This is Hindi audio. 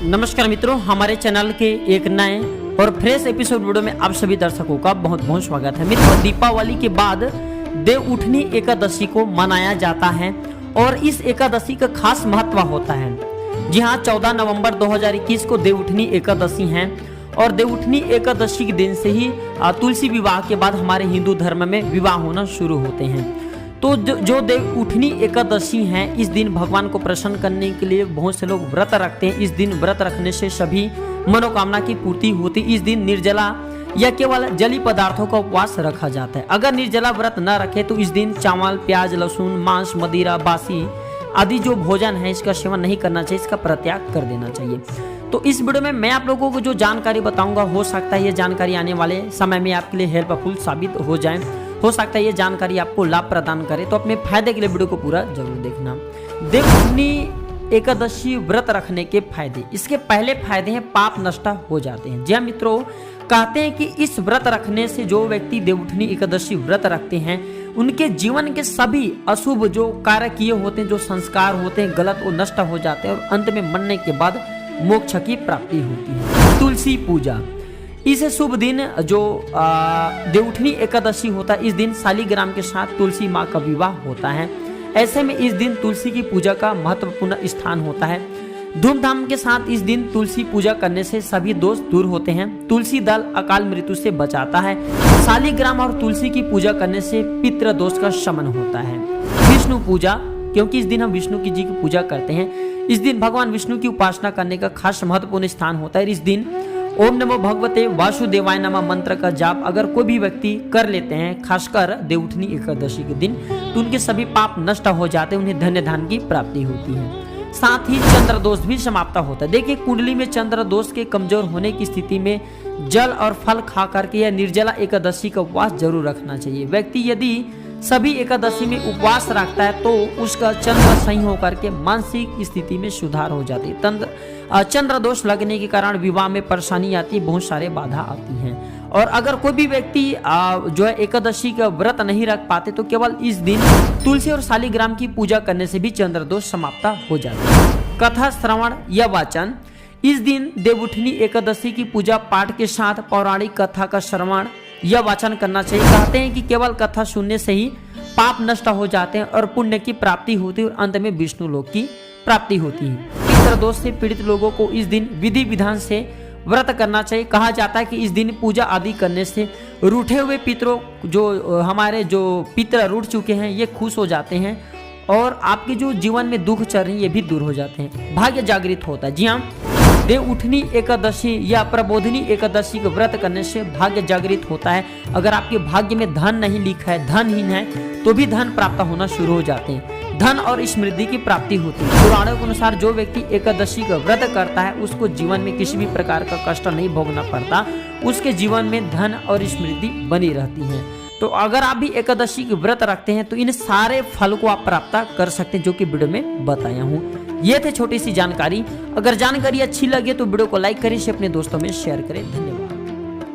नमस्कार मित्रों, हमारे चैनल के एक नए और फ्रेश एपिसोड वीडियो में आप सभी दर्शकों का बहुत बहुत स्वागत है। मित्रों, दीपावली के बाद देवउठनी एकादशी को मनाया जाता है और इस एकादशी का खास महत्व होता है। जी हाँ, 14 नवंबर 2021 को देवउठनी एकादशी है और देवउठनी एकादशी के दिन से ही तुलसी विवाह के बाद हमारे हिंदू धर्म में विवाह होना शुरू होते हैं। तो जो देवउठनी एकादशी है, इस दिन भगवान को प्रसन्न करने के लिए बहुत से लोग व्रत रखते हैं। इस दिन व्रत रखने से सभी मनोकामना की पूर्ति होती। इस दिन निर्जला या केवल जली पदार्थों का उपवास रखा जाता है। अगर निर्जला व्रत न रखे तो इस दिन चावल, प्याज, लहसुन, मांस, मदिरा, बासी आदि जो भोजन है इसका सेवन नहीं करना चाहिए, इसका परित्याग कर देना चाहिए। तो इस वीडियो में मैं आप लोगों को जो जानकारी बताऊंगा, हो सकता है ये जानकारी आने वाले समय में आपके लिए हेल्पफुल साबित हो जाए। हो सकता है ये जानकारी आपको लाभ प्रदान करे, तो अपने फायदे के लिए वीडियो को पूरा जरूर देखना। देवउठनी एकादशी व्रत रखने के फायदे। इसके पहले फायदे हैं पाप नष्ट हो जाते हैं। जी हाँ मित्रों, कहते हैं कि इस व्रत रखने से जो व्यक्ति देवउठनी एकादशी व्रत रखते हैं उनके जीवन के सभी अशुभ जो कार्य किए होते हैं, जो संस्कार होते हैं गलत, वो नष्ट हो जाते हैं और अंत में मरने के बाद मोक्ष की प्राप्ति होती है। तुलसी पूजा। इस शुभ दिन जो देवउठनी एकादशी होता है, इस दिन शालिग्राम के साथ तुलसी माँ का विवाह होता है। ऐसे में इस दिन तुलसी की पूजा का महत्वपूर्ण स्थान होता है। धूमधाम के साथ इस दिन तुलसी पूजा करने से सभी दोष दूर होते हैं। तुलसी दल अकाल मृत्यु से बचाता है। शालिग्राम और तुलसी की पूजा करने से पितृ दोष का शमन होता है। विष्णु पूजा, क्योंकि इस दिन हम विष्णु की जी की पूजा करते हैं, इस दिन भगवान विष्णु की उपासना करने का खास महत्वपूर्ण स्थान होता है। इस दिन ओम नमो भगवते वासुदेवाय नमः मंत्र का जाप अगर कोई भी व्यक्ति कर लेते हैं, खासकर देवउठनी एकादशी के दिन, तो उनके सभी पाप नष्ट हो जाते हैं, उन्हें धन्य धान की प्राप्ति होती है। साथ ही चंद्र दोष भी समाप्त होता है। देखिए, कुंडली में चंद्र दोष के कमजोर होने की स्थिति में जल और फल खा करके या निर्जला एकादशी का उपवास जरूर रखना चाहिए। व्यक्ति यदि सभी एकादशी में उपवास रखता है तो उसका चंद्र सही होकर के मानसिक स्थिति में सुधार हो जाती है। चंद्र दोष लगने के कारण विवाह में परेशानी आती है, बहुत सारे बाधा आती हैं। और अगर कोई भी व्यक्ति जो है एकादशी का व्रत नहीं रख पाते तो केवल इस दिन तुलसी और शालिग्राम की पूजा करने से भी चंद्र दोष समाप्त हो जाता है। कथा श्रवण या वाचन। इस दिन देवउठनी एकादशी की पूजा पाठ के साथ पौराणिक कथा का श्रवण या वाचन करना चाहिए। कहते हैं कि केवल कथा सुनने से ही पाप नष्ट हो जाते हैं और पुण्य की प्राप्ति होती है और अंत में विष्णु लोक की प्राप्ति होती है। पितृ दोष से पीड़ित लोगों को इस दिन विधि विधान से व्रत करना चाहिए। कहा जाता है कि इस दिन पूजा आदि करने से रूठे हुए पितरों, जो हमारे जो पितर रूठ चुके हैं, ये खुश हो जाते हैं और आपके जो जीवन में दुख चल रहे हैं ये भी दूर हो जाते हैं। भाग्य जागृत होता है। जी हाँ, देवउठनी एकादशी या प्रबोधिनी एकादशी का व्रत करने से भाग्य जागृत होता है। अगर आपके भाग्य में धन नहीं लिखा है, धनहीन है, तो भी धन प्राप्त होना शुरू हो जाते हैं। धन और समृद्धि की प्राप्ति होती है। पुराणों के अनुसार जो व्यक्ति एकादशी का व्रत करता है उसको जीवन में किसी भी प्रकार का कष्ट नहीं भोगना पड़ता, उसके जीवन में धन और समृद्धि बनी रहती है। तो अगर आप भी एकादशी के व्रत रखते हैं तो इन सारे फल को आप प्राप्त कर सकते हैं, जो कि वीडियो में बताया हूँ। ये थे छोटी सी जानकारी। अगर जानकारी अच्छी लगे तो वीडियो को लाइक करें, अपने दोस्तों में शेयर करें। धन्यवाद।